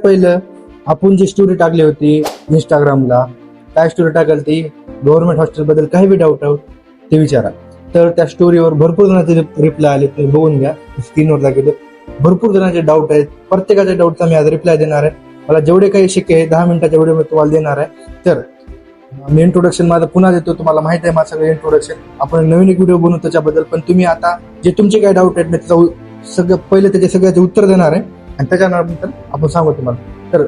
पहिलं आपण जी स्टोरी टाकली होती इंस्टाग्रामला, काय स्टोरी टाकाल ती गव्हर्नमेंट हॉस्टेल बद्दल काही बी डाऊट ते विचारा. तर त्या स्टोरीवर भरपूर जणांचे रिप्लाय आले, ते बघून घ्या. स्क्रीनवर दाखवलं भरपूर जणांचे डाऊट आहेत. प्रत्येकाच्या डाऊटचा मी आज रिप्लाय देणार आहे. मला जेवढे काही शक्य आहे 10 मिनिटाच्या व्हिडिओ मी तुम्हाला देणार आहे. तर मी इंट्रोडक्शन माझं पुन्हा देतो. तुम्हाला माहिती आहे माझं सगळं इंट्रोडक्शन. आपण नवीन एक व्हिडिओ बनवू त्याच्याबद्दल. पण तुम्ही आता जे तुमचे काही डाऊट आहेत मी त्याचं सगळं पहिले त्याचे सगळ्याचे उत्तर देणार आहे आणि त्याच्यानंतर आपण सांगू तुम्हाला. तर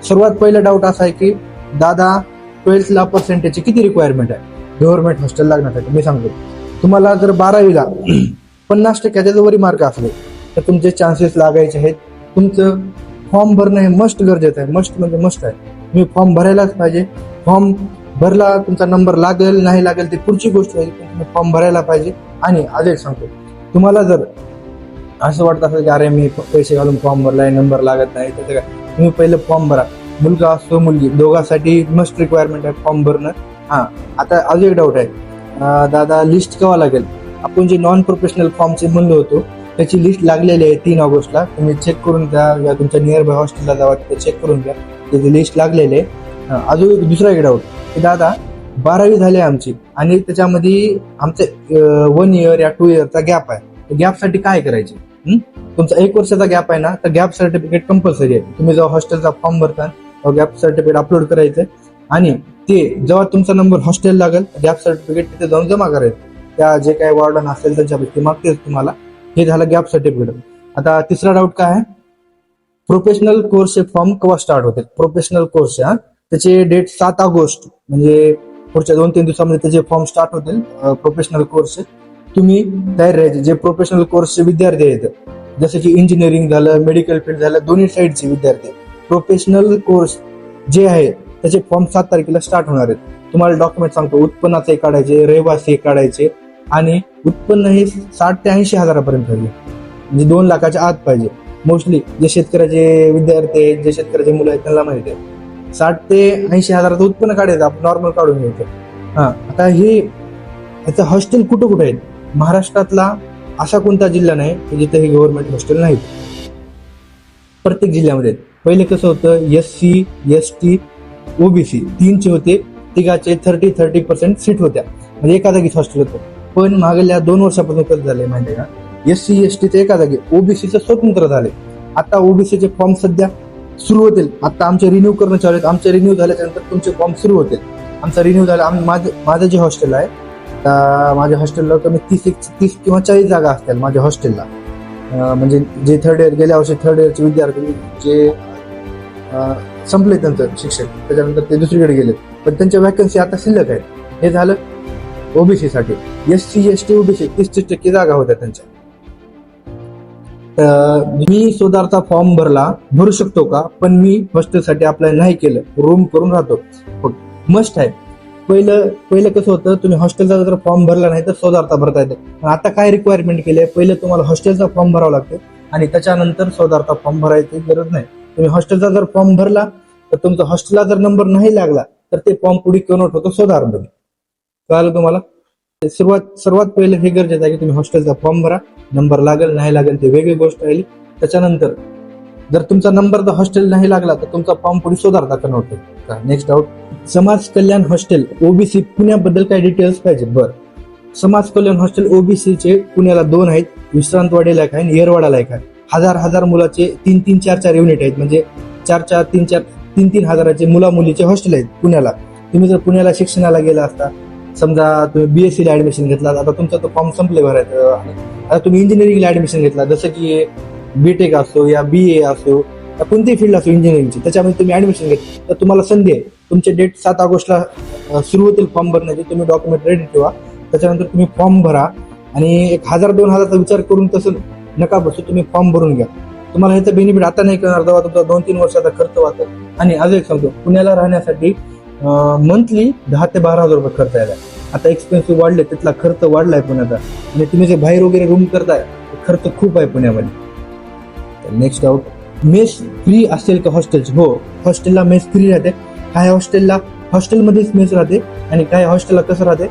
सर्वात पहिला डाऊट असा आहे की दादा 12th पर्सेंटेजची किती रिक्वायरमेंट आहे गव्हर्नमेंट हॉस्टेल लागण्यासाठी. मी सांगतो तुम्हाला जर 12वीला 50% वरी मार्क असले तर तुमचे चान्सेस लागायचे आहेत. तुमचं फॉर्म भरणं हे मस्ट गरजेचं आहे. मस्ट म्हणजे मस्ट आहे. तुम्ही फॉर्म भरायलाच पाहिजे. फॉर्म भरला तुमचा नंबर लागेल नाही लागेल ती पुढची गोष्ट आहे. तुम्ही फॉर्म भरायला पाहिजे. आणि आज एक सांगतो तुम्हाला जर असं वाटत असेल की अरे मी पैसे घालून फॉर्म भरलाय नंबर लागत नाही तर काय, तुम्ही पहिलं फॉर्म भरा. मुलगा असतो मुलगी दोघांसाठी मस्ट रिक्वायरमेंट आहे फॉर्म भरणं. आता अजून एक डाऊट आहे दादा लिस्ट केव्हा लागेल. आपण जे नॉन प्रोफेशनल फॉर्मचे म्हणलो होतो त्याची लिस्ट लागलेली आहे 3 ऑगस्टला. तुम्ही चेक करून घ्या या तुमच्या नियर बाय हॉस्टेलला जावा तिथे चेक करून घ्या त्याची लिस्ट लागलेली आहे. अजून एक दुसरा एक डाऊट की दादा 12वी झाली आमची आणि त्याच्यामध्ये आमचं 1 इयर या 2 इयरचा गॅप आहे. गॅपसाठी काय करायचे. तुमचा 1 वर्षाचा गॅप आहे ना तर गॅप सर्टिफिकेट कंपल्सरी आहे. तुम्ही जेव्हा हॉस्टेलचा फॉर्म भरता तेव्हा गॅप सर्टिफिकेट अपलोड करायचं आणि ते जेव्हा तुमचा नंबर हॉस्टेल लागेल गॅप सर्टिफिकेट तिथे जाऊन जमा करायचं. त्या जे काही वॉर्डन असेल त्यांच्यापैकी मागतेच तुम्हाला. हे झालं गॅप सर्टिफिकेट. आता तिसरा डाऊट काय आहे प्रोफेशनल कोर्सचे फॉर्म केव्हा स्टार्ट होते. प्रोफेशनल कोर्स त्याचे डेट 7 ऑगस्ट म्हणजे पुढच्या 2-3 दिवसामध्ये त्याचे फॉर्म स्टार्ट होतील. प्रोफेशनल कोर्सचे तुम्ही तयार राहायचे. जे प्रोफेशनल कोर्सचे विद्यार्थी आहेत जसं की इंजिनिअरिंग झालं मेडिकल फील्ड झालं दोन्ही साईडचे विद्यार्थी प्रोफेशनल कोर्स जे आहे त्याचे फॉर्म 7 तारखेला स्टार्ट होणार आहेत. तुम्हाला डॉक्युमेंट सांगतो उत्पन्नाचे काढायचे रहिवासी काढायचे आणि उत्पन्न हे 60 ते 80 हजारापर्यंत पाहिजे म्हणजे 2 लाखाच्या आत पाहिजे. मोस्टली जे शेतकऱ्याचे विद्यार्थी आहेत जे शेतकऱ्याचे मुलं आहेत त्यांना माहिती आहे 60 ते 80 हजाराचं उत्पन्न काढायचं आपण नॉर्मल काढून घ्यायचं. आता हे याचं हॉस्टेल कुठं कुठं आहेत. महाराष्ट्रातला असा कोणता जिल्हा नाही की जिथे हे गव्हर्नमेंट हॉस्टेल नाहीत. प्रत्येक जिल्ह्यामध्ये पहिले कसं होतं SC ST OBC 3चे होते. तिघाचे 30% सीट होत्या म्हणजे एका जागीच हॉस्टेल होतं. पण मागल्या 2 वर्षापासून कसं झालंय माहिती आहे का SC STचे एका जागी OBCचं स्वतंत्र झाले. आता OBCचे फॉर्म सध्या सुरू होतील. आता आमचे रिन्यू करणं चालू आहेत. आमचे रिन्यू झाल्याच्या नंतर तुमचे फॉर्म सुरू होतील. आमचा रिन्यू झाला माझं जे हॉस्टेल आहे माझ्या हॉस्टेलला कमी 30 किंवा 40 जागा असतील माझ्या हॉस्टेलला. म्हणजे जे 3rd इयर गेल्या वर्षी 3rd इयरचे विद्यार्थी जे संपले त्यांचं शिक्षण त्याच्यानंतर ते दुसरीकडे गेले पण त्यांच्या वॅकन्सी आता शिल्लक आहेत. हे झालं OBC साठी. SC ST OBC 30% जागा होत्या त्यांच्या. मी स्वतःचा फॉर्म भरू शकतो का पण मी हॉस्टेलसाठी अप्लाय नाही केलं. रूम करून राहतो. मस्ट आहे. पहिलं कसं होतं तुम्ही हॉस्टेलचा जर फॉर्म भरला नाही तर स्वतःचा भरता येतं. पण आता काय रिक्वायरमेंट केली आहे पहिलं तुम्हाला हॉस्टेलचा फॉर्म भरावा लागतो आणि त्याच्यानंतर स्वतःचा फॉर्म भरायची गरज नाही. तुम्ही हॉस्टेलचा जर फॉर्म भरला तर तुमचा हॉस्टेलला जर नंबर नाही लागला तर ते फॉर्म पुढे कन्वर्ट होतो स्वतःमध्ये. कळालं तुम्हाला. सर्वात पहिलं हे गरजेचं आहे की तुम्ही हॉस्टेलचा फॉर्म भरा. नंबर लागेल नाही लागेल ते वेगळी गोष्ट राहिली. त्याच्यानंतर जर तुमचा नंबर जर हॉस्टेल नाही लागला तर तुमचा फॉर्म पुढे स्वतःचा कन्वर्ट होतो. नेक्स्ट डाऊट समाज कल्याण हॉस्टेल OBC पुण्याबद्दल काही डिटेल्स पाहिजे. बरं समाज कल्याण हॉस्टेल OBCचे पुण्याला 2 आहेत. विश्रांतवाडीला एक आहे आणि येरवाडाला एक आहे. हजार मुलाचे 3-3, 4-4 युनिट आहेत म्हणजे 4-4, 3-3 हजाराचे मुला मुलीचे हॉस्टेल आहेत पुण्याला. तुम्ही जर पुण्याला शिक्षणाला गेला असता समजा तुम्ही BSc ला ऍडमिशन घेतला आता तुमचा तो फॉर्म संपले भरायचं. आता तुम्ही इंजिनिअरिंगला ऍडमिशन घेतला जसं की BTech असो या BA असो या कोणतीही फील्ड असो इंजिनिअरिंगची त्याच्यामध्ये तुम्ही ऍडमिशन घेतलं तर तुम्हाला संधी आहे. तुमचे डेट 7 ऑगस्टला सुरू होतील फॉर्म भरण्याचे. तुम्ही डॉक्युमेंट रेडी ठेवा. त्याच्यानंतर तुम्ही फॉर्म भरा आणि 1000-2000चा विचार करून तसं नका बसू. तुम्ही फॉर्म भरून घ्या. तुम्हाला ह्याचा बेनिफिट आता नाही करणार तेव्हा तुमचा 2-3 वर्षाचा खर्च वाचेल. आणि अजून एक सांगतो पुण्याला राहण्यासाठी मंथली 10 ते 12,000 रुपये खर्च यायला. आता एक्सपेन्सिव्ह वाढले तिथला खर्च वाढलाय पुण्याचा आणि तुम्ही जे बाहेर वगैरे रूम करताय खर्च खूप आहे पुण्यामध्ये. नेक्स्ट डाऊट मेस फ्री असेल का हॉस्टेलची. हो हॉस्टेलला मेस फ्री राहते. काही हॉस्टेलमध्येच मेस राहते आणि काही हॉस्टेलला कसं राहते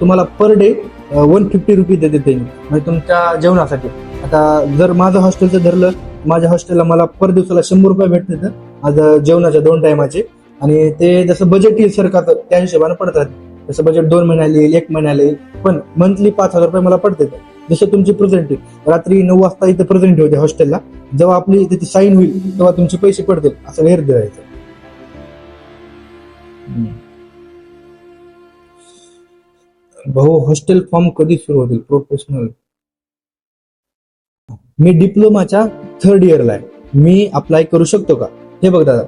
तुम्हाला पर डे 150 रुपीज देते त्यांनी म्हणजे तुमच्या जेवणासाठी. आता जर माझं हॉस्टेलचं धरलं माझ्या हॉस्टेलला मला पर दिवसाला 100 रुपये भेटते आता जेवणाच्या 2 टायमाचे, आणि ते जसं बजेट येईल सरकार त्या हिशोबाने पडतात. जसं बजेट 2 महिन्याला येईल, 1 महिन्याला येईल, पण मंथली 5,000 रुपये मला पडते. जसं तुमची प्रेझेंट आहे, रात्री 9 वाजता इथे प्रेझेंट होते हॉस्टेलला, जेव्हा आपली तिथे साईन होईल तेव्हा तुमचे पैसे पडतील, असं गैर द्यायचं. भाऊ, हॉस्टेल फॉर्म कधी सुरू होतील प्रोफेशनल? मी डिप्लोमाच्या 3rd इयरला आहे, मी अप्लाय करू शकतो का? हे बघ दादा,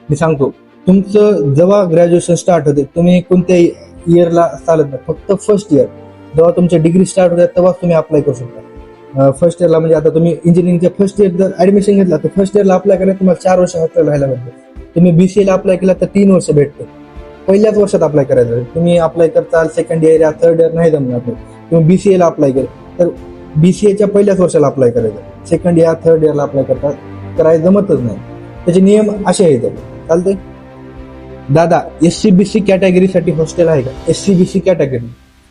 मी सांगतो, तुमचं जेव्हा ग्रॅज्युएशन स्टार्ट होते, तुम्ही कोणत्या इयरला चालत नाही, फक्त फर्स्ट इयर जेव्हा तुमची डिग्री स्टार्ट होते तेव्हा तुम्ही अप्लाय करू शकता. फर्स्ट इयरला म्हणजे आता तुम्ही इंजिनिअरिंगच्या फर्स्ट इयर जर ऍडमिशन घेतला तर फर्स्ट इयरला अप्लाय करायला तुम्हाला 4 वर्ष हॉस्टेल राहायला भेटते. तुम्ही BCA ला अप्लाय केला तर 3 वर्ष भेटते. पहिल्याच वर्षात अप्लाय करायचं. तुम्ही अप्लाय करताल सेकंड इयर या 3rd इयर नाही जमणार, तुम्ही BCA ला अप्लाय केलं तर BCAच्या पहिल्याच वर्षाला अप्लाय करायचं. सेकंड इयर 3rd इयरला अप्लाय करायला जमतच नाही. त्याचे नियम असे आहेत. चालते दादा, SC-BC कॅटेगरीसाठी हॉस्टेल आहे का? SC-BC कॅटेगरी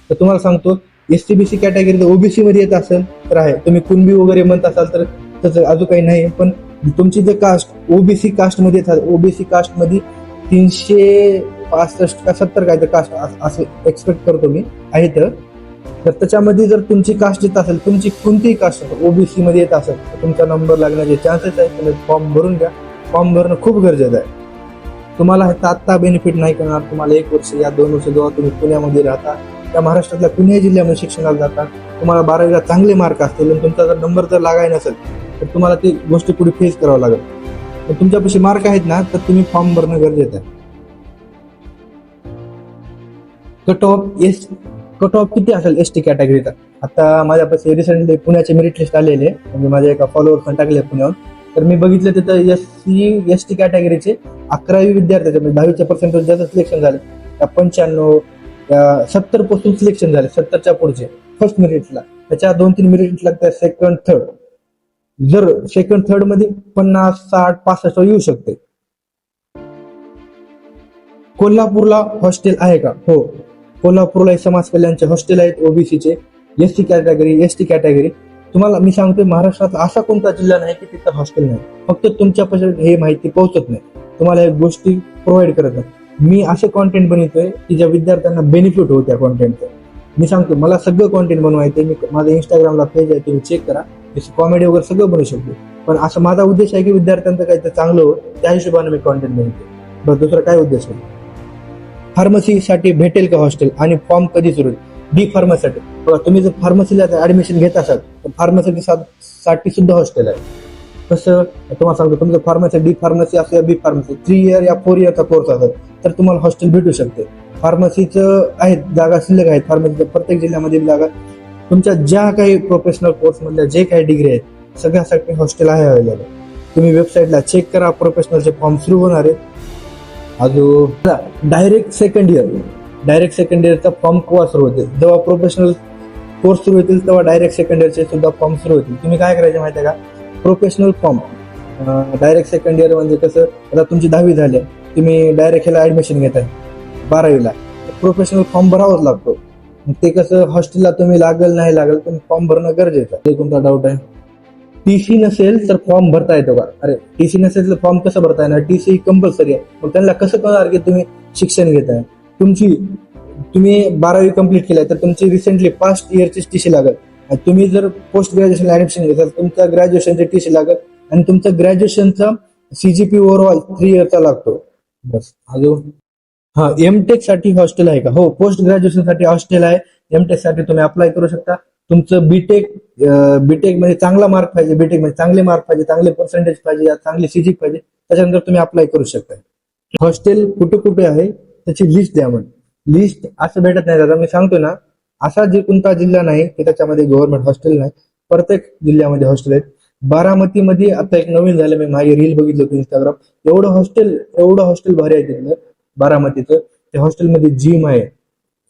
तर तुम्हाला सांगतो, SC-BC कॅटेगरी OBC मध्ये येत असेल तर आहे. तुम्ही कुणबी वगैरे म्हणत असाल तर त्याचं अजून काही नाही, पण तुमची जर कास्ट OBC कास्ट मध्ये येतात, OBC कास्ट मध्ये 365 का 70 काय तर कास्ट असं एक्सपेक्ट करतो मी आहे. तर त्याच्यामध्ये जर तुमची कास्ट येत असेल, तुमची कोणतीही कास्ट OBC मध्ये येत असेल तर तुमचा नंबर लागण्याचे चान्सेस आहे. तुम्ही फॉर्म भरून घ्या. फॉर्म भरणं खूप गरजेचं आहे. तुम्हाला ह्याचा आत्ता बेनिफिट नाही करणार. तुम्हाला 1 वर्ष या 2 वर्ष जेव्हा तुम्ही पुण्यामध्ये राहता, त्या महाराष्ट्रातल्या कुण्याही जिल्ह्यामध्ये शिक्षणाला जाता, तुम्हाला 12वीला चांगले मार्क असतील आणि तुमचा जर नंबर जर लागाय नसेल तर तुम्हाला ती गोष्टी पुढे फेस करावं लागेल. पण तुमच्यापाशी मार्क आहेत ना, तर तुम्ही फॉर्म भरणं गरजेचं आहे. कट ऑफ किती असेल ST कॅटेगरीचा? आता माझ्यापाशी रिसेंटली पुण्याचे मेरिट लिस्ट आलेले, म्हणजे माझ्या एका फॉलोअर्सने टाकले पुण्यावर, तर मी बघितलं तिथं SC-ST कॅटेगरीचे 11वी विद्यार्थ्याचे म्हणजे 10वीच्या पर्सेंटेज ज्याचं सिलेक्शन झाले त्या 95 70 पासून सिलेक्शन झाले. 70च्या पुढचे फर्स्ट मेरिटला, त्याच्या 2-3 मेरिट लागतात सेकंड थर्ड. जर सेकंड थर्ड मध्ये 50, 60, 65 येऊ शकते. कोल्हापूरला हॉस्टेल आहे का? हो, कोल्हापूरला समाज कल्याणचे हॉस्टेल आहेत OBCचे, SC कॅटेगरी, ST कॅटेगरी. तुम्हाला मी सांगतोय, महाराष्ट्रात असा कोणता जिल्हा नाही की तिथं हॉस्टेल नाही. फक्त तुमच्यापासून हे माहिती पोहोचत नाही, तुम्हाला हे गोष्टी प्रोव्हाइड करत नाही. मी असे कॉन्टेंट बनवतोय की ज्या विद्यार्थ्यांना बेनिफिट होत्या कॉन्टेंटचं. मी सांगतो, मला सगळं कॉन्टेंट बनवायचं. मी माझं इंस्टाग्रामला पेज आहे, तुम्ही चेक करा. कॉमेडी वगैरे सगळं बनवू शकतो, पण असं माझा उद्देश आहे की विद्यार्थ्यांचं काहीतरी चांगलं हो, त्या हिशोबाने मी कॉन्टेंट बनवतो. बस दुसरा काय उद्देश आहे? फार्मसीसाठी भेटेल का हॉस्टेल आणि फॉर्म कधी सुरू होईल? D-फार्मसीसाठी बघा, तुम्ही जर फार्मसीला ऍडमिशन घेत असाल तर फार्मसीसाठी सुद्धा हॉस्टेल आहे. कसं तुम्हाला सांगतो, तुमचं फार्मसी D-फार्मसी असो या B-फार्मसी 3 इयर या 4 इयरचा कोर्स असेल तर तुम्हाला हॉस्टेल भेटू शकते. फार्मसीचं आहेत जागा शिल्लक आहेत. फार्मसीच्या प्रत्येक जिल्ह्यामध्ये जागा, तुमच्या ज्या काही प्रोफेशनल कोर्स मधल्या जे काही डिग्री आहेत सगळ्यासाठी हॉस्टेल आहे अवेलेबल. तुम्ही वेबसाईटला चेक करा, प्रोफेशनलचे फॉर्म सुरू होणार आहेत. अजून डायरेक्ट सेकंड इयरचा फॉर्म केव्हा सुरू होतील? जेव्हा प्रोफेशनल कोर्स सुरू होतील तेव्हा डायरेक्ट सेकंड इयरचे सुद्धा फॉर्म सुरू होतील. तुम्ही काय करायचे माहिती आहे का? Professional form direct second year म्हणजे कसं, आता तुमची 10वी झाली, तुम्ही डायरेक्ट ह्याला ऍडमिशन घेताय 12वीला, प्रोफेशनल फॉर्म भरावाच लागतो. ते कसं हॉस्टेलला तुम्ही लागल नाही लागल पण फॉर्म भरणं गरजेचं आहे. कोणता डाऊट आहे? TC नसेल तर फॉर्म भरता येतो का? अरे TC नसेल तर फॉर्म कसं भरता येणार? TC कंपल्सरी आहे. मग त्यांना कसं कळणार की तुम्ही शिक्षण घेताय? तुम्ही 12वी कंप्लीट केलाय तर तुमची रिसेंटली पास्ट इयरची TC लागल. तुम्ही जर पोस्ट ग्रॅज्युएशन ऍडमिशन घेताल तुमचा ग्रॅज्युएशनचे TC लागल आणि तुमचा ग्रॅज्युएशनचा CGP ओव्हरऑल 3 इयरचा लागतो. बस. अजून M.Tech साठी हॉस्टेल आहे का? हो, पोस्ट ग्रॅज्युएशन साठी हॉस्टेल आहे. M.Tech साठी तुम्ही अप्लाय करू शकता. तुमचं बीटेक मध्ये चांगला मार्क पाहिजे, बीटेक मध्ये चांगले मार्क पाहिजे, चांगले पर्सेंटेज पाहिजे, चांगले CGP पाहिजे, त्याच्यानंतर तुम्ही अप्लाय करू शकता. हॉस्टेल कुठे कुठे आहे त्याची लिस्ट द्या. म्हणून लिस्ट असं भेटत नाही दादा, मी सांगतो ना, असा जे कोणता जिल्हा नाही की त्याच्यामध्ये गव्हर्नमेंट हॉस्टेल नाही. प्रत्येक जिल्ह्यामध्ये हॉस्टेल आहेत. बारामतीमध्ये आता एक नवीन झालं, मी मागे रील बघितलं होतं इंस्टाग्राम, एवढं हॉस्टेल भारी आहे तिथलं बारामतीचं. त्या हॉस्टेलमध्ये जिम आहे,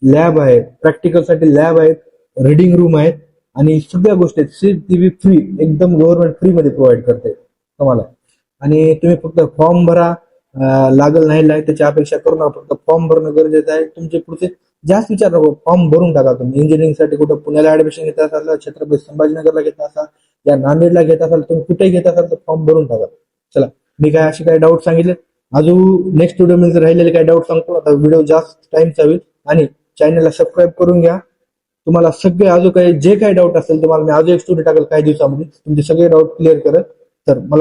लॅब आहे, प्रॅक्टिकल साठी लॅब आहेत, रीडिंग रूम आहेत आणि सगळ्या गोष्टी आहेत. CCTV फ्री, एकदम गव्हर्नमेंट फ्री मध्ये प्रोव्हाइड करते तुम्हाला. आणि तुम्ही फक्त फॉर्म भरा, लागल नाही त्याची अपेक्षा करू नका, फक्त फॉर्म भरणं गरजेचं आहे. तुमचे पुढचे जास्त विचार नको, फॉर्म भरून टाका. तुम्ही इंजिनिअरिंग साठी कुठं पुण्याला ऍडमिशन घेत असाल, छत्रपती संभाजीनगरला घेत असाल या नांदेडला घेत असाल, तुम्ही कुठेही घेत असाल तर फॉर्म भरून टाका. चला, मी काय असे काय डाऊट सांगितले. अजून नेक्स्ट व्हिडिओ राहिलेले काय डाऊट सांगतो. आता व्हिडिओ जास्त टाइमचा होईल. आणि चॅनलला सबस्क्राईब करून घ्या. तुम्हाला सगळे अजून काही जे काही डाऊट असेल तुम्हाला मी अजून एक स्टोरी टाकेल काही दिवसामध्ये, तुमचे सगळे डाऊट क्लिअर करत. तर मला